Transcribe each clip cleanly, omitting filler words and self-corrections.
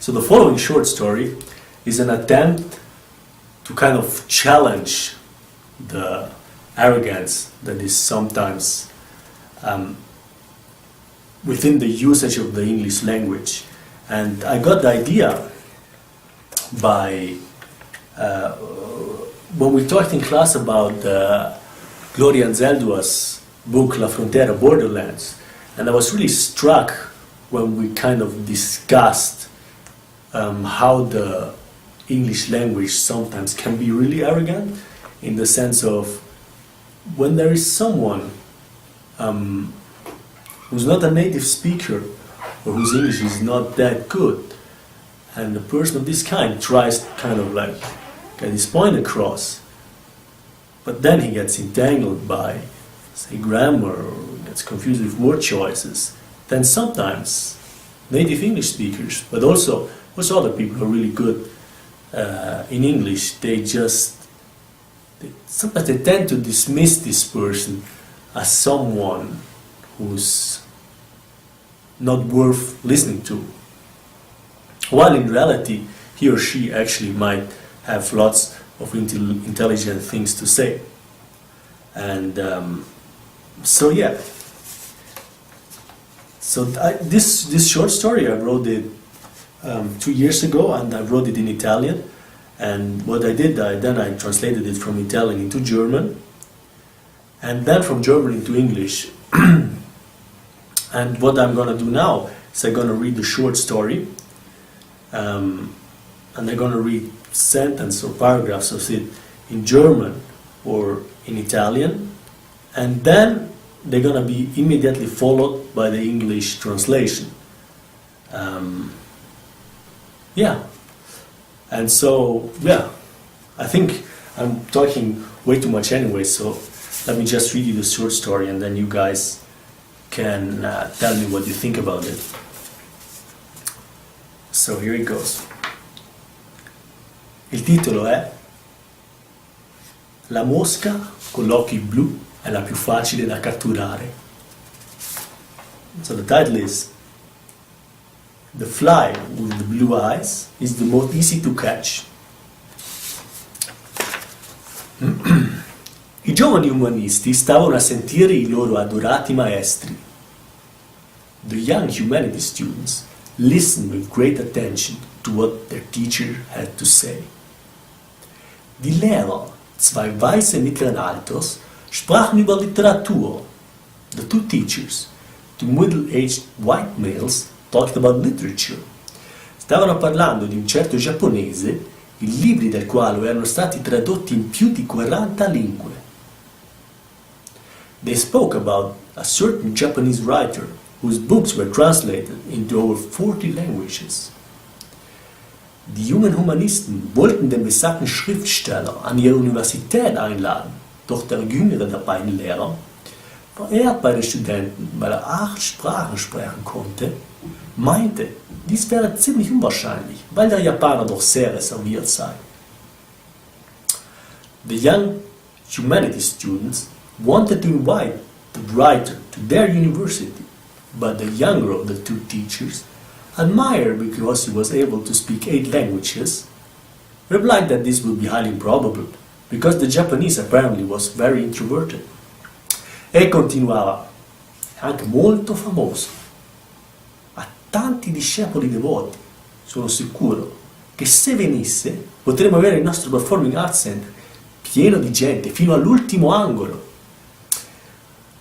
So the following short story is an attempt to kind of challenge the arrogance that is sometimes within the usage of the English language. And I got the idea by when we talked in class about Gloria Anzaldua's book La Frontera, Borderlands, and I was really struck when we kind of discussed how the English language sometimes can be really arrogant, in the sense of when there is someone who's not a native speaker or whose English is not that good, and a person of this kind tries to kind of like get his point across, but then he gets entangled by, say, grammar, or gets confused with word choices, then sometimes native English speakers, but also other people who are really good in English, sometimes they tend to dismiss this person as someone who's not worth listening to, while in reality he or she actually might have lots of intelligent things to say. And so yeah, so this short story, I wrote it 2 years ago, and I wrote it in Italian. And what I did, then I translated it from Italian into German, and then from German into English. And what I'm going to do now is I'm going to read the short story, and I'm going to read sentence or paragraphs of it in German or in Italian, and then they're going to be immediately followed by the English translation. Yeah. And so, yeah, I think I'm talking way too much anyway, so let me just read you the short story, and then you guys can tell me what you think about it. So here it goes. Il titolo è La mosca con gli occhi blu è la più facile da catturare. So the title is The fly with the blue eyes is the most easy to catch. I giovani umanisti stavano a sentire i loro adorati maestri. The young humanities students listened with great attention to what their teacher had to say. Die Lehrer, zwei weiße mittleren Alters, sprachen über Literatur. The two teachers, two middle-aged white males, talked about literature. Stavano parlando di un certo giapponese, i libri del quale erano stati tradotti in più di 40 lingue. They spoke about a certain Japanese writer whose books were translated into over 40 languages. Die jungen Humanisten wollten den besagten Schriftsteller an ihre Universität einladen, doch der jüngere der beiden Lehrer, verehrt bei den Studenten, weil er 8 Sprachen sprechen konnte, meinte, dies wäre ziemlich unwahrscheinlich, weil der Japaner doch sehr reserviert sei. The young humanities students wanted to invite the writer to their university, but the younger of the two teachers, admired because he was able to speak 8 languages, replied that this would be highly improbable, because the Japanese apparently was very introverted. E continuava, è anche molto famoso. Ha tanti discepoli devoti. Sono sicuro che se venisse potremmo avere il nostro Performing Arts Center pieno di gente fino all'ultimo angolo.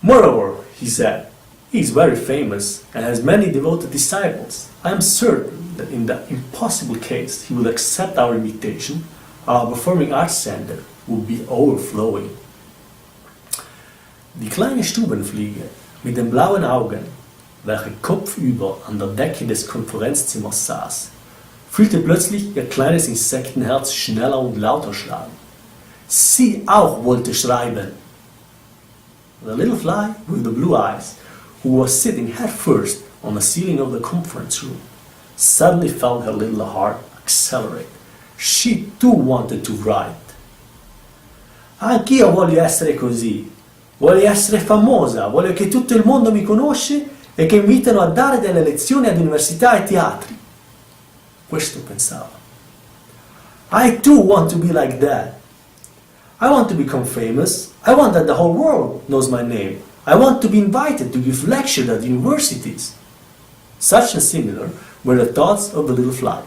Moreover, he said, he is very famous and has many devoted disciples. I am certain that in the impossible case he will accept our invitation, our Performing Arts Center will be overflowing. Die kleine Stubenfliege mit den blauen Augen, welche kopfüber an der Decke des Konferenzzimmers saß, fühlte plötzlich ihr kleines Insektenherz schneller und lauter schlagen. Sie auch wollte schreiben. The little fly with the blue eyes, who was sitting head first on the ceiling of the conference room, suddenly felt her little heart accelerate. She too wanted to write. Anch'io voglio essere così. Voglio essere famosa, voglio che tutto il mondo mi conosce e che mi invitano a dare delle lezioni ad università e teatri. Questo pensava. I too want to be like that. I want to become famous. I want that the whole world knows my name. I want to be invited to give lectures at universities. Such and similar were the thoughts of the little fly.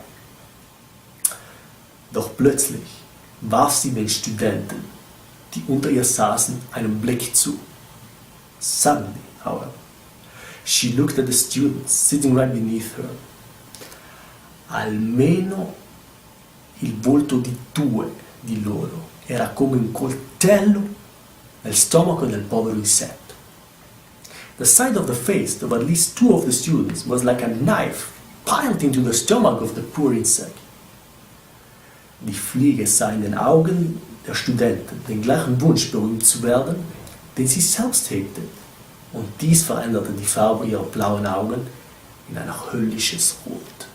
Doch plötzlich warf sie den Studenten, die unter ihr saßen, einen Blick zu. Suddenly, however, she looked at the students sitting right beneath her. Almeno il volto di 2 di loro era come un coltello nel stomaco del povero insetto. The side of the face of at least 2 of the students was like a knife piled into the stomach of the poor insect. Die Fliege sah in den Augen der Studenten den gleichen Wunsch, berühmt zu werden, den sie selbst hegte, und dies veränderte die Farbe ihrer blauen Augen in ein höllisches Rot.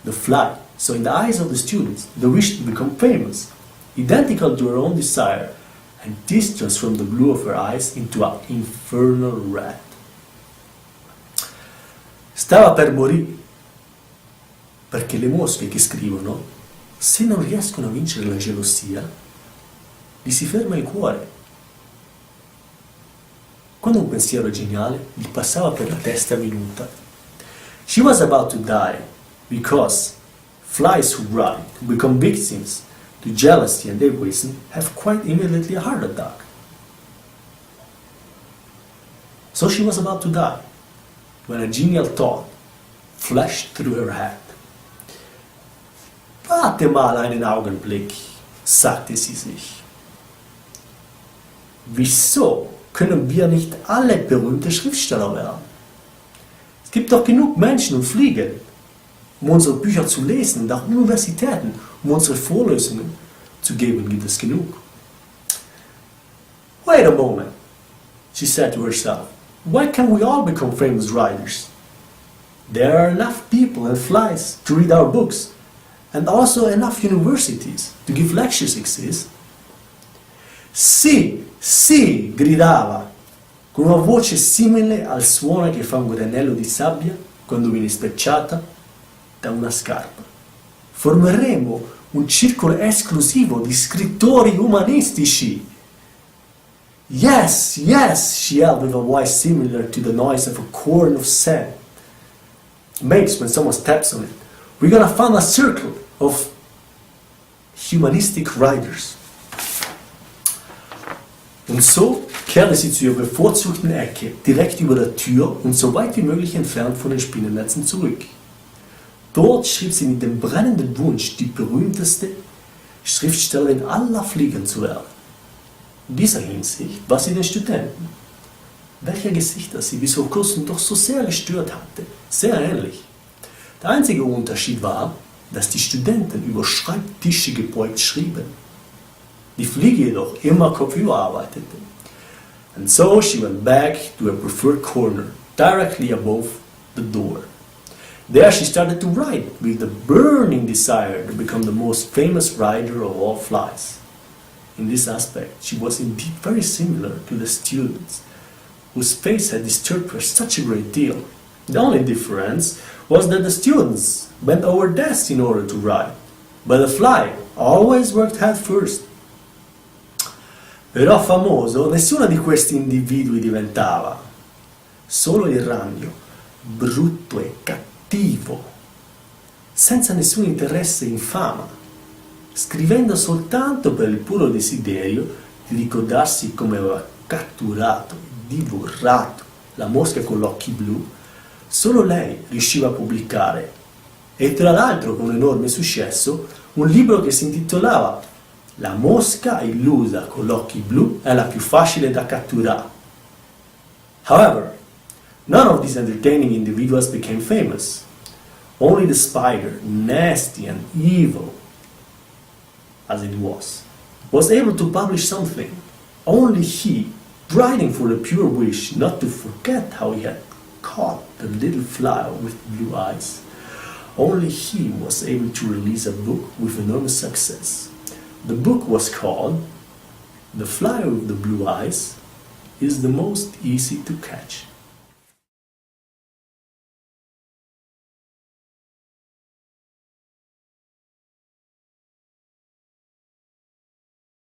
The fly saw in the eyes of the students the wish to become famous, identical to her own desire, and this transformed the blue of her eyes into an infernal red. Stava per morire, perché le mosche che scrivono, se non riescono a vincere la gelosia, gli si ferma il cuore. Quando un pensiero geniale gli passava per la testa minuta, she was about to die, because flies who write, who become victims to jealousy and egoism, have quite immediately a heart attack. So she was about to die, when a genial thought flashed through her head. Warte mal einen Augenblick, sagte sie sich. Wieso können wir nicht alle berühmte Schriftsteller werden? Es gibt doch genug Menschen und Fliegen, um unsere Bücher zu lesen, und auch Universitäten, um unsere Vorlesungen zu geben, gibt es genug. Wait a moment, she said to herself. Why can't we all become famous writers? There are enough people and flies to read our books, and also enough universities to give lectures exist. Sì, sì, gridava, con una voce simile al suono che fa un granello di sabbia quando viene specciata da una scarpa. Formeremo un circolo esclusivo di scrittori umanistici. Yes, yes, she yelled with a voice similar to the noise of a corn of sand. Makes when someone steps on it. We're gonna found a circle of humanistic writers. Und so kehrte sie zu ihrer bevorzugten Ecke, direkt über der Tür und so weit wie möglich entfernt von den Spinnennetzen zurück. Dort schrieb sie mit dem brennenden Wunsch, die berühmteste Schriftstellerin aller Fliegen zu werden. In dieser Hinsicht war sie den Studenten, welche Gesichter sie bis vor kurzem doch so sehr gestört hatte, sehr ähnlich. Der einzige Unterschied war, dass die Studenten über Schreibtische gebeugt schrieben. Die Fliege jedoch immer kopfüber arbeitete. And so she went back to her preferred corner, directly above the door. There she started to write with the burning desire to become the most famous writer of all flies. In this aspect, she was indeed very similar to the students, whose fates had disturbed her such a great deal. The only difference was that the students bent over desks in order to write, but the fly always worked head first. Però famoso nessuno di questi individui diventava, solo il ragno, brutto e cattivo, senza nessun interesse in fama, scrivendo soltanto per il puro desiderio di ricordarsi come aveva catturato e divorato la mosca con gli occhi blu. Solo lei riusciva a pubblicare, e tra l'altro con enorme successo, un libro che si intitolava La mosca illusa con gli occhi blu è la più facile da catturare. However, none of these entertaining individuals became famous. Only the spider, nasty and evil as it was able to publish something. Only he, writing for the pure wish not to forget how he had caught the little fly with blue eyes, only he was able to release a book with enormous success. The book was called The Fly with the Blue Eyes is the Most Easy to Catch.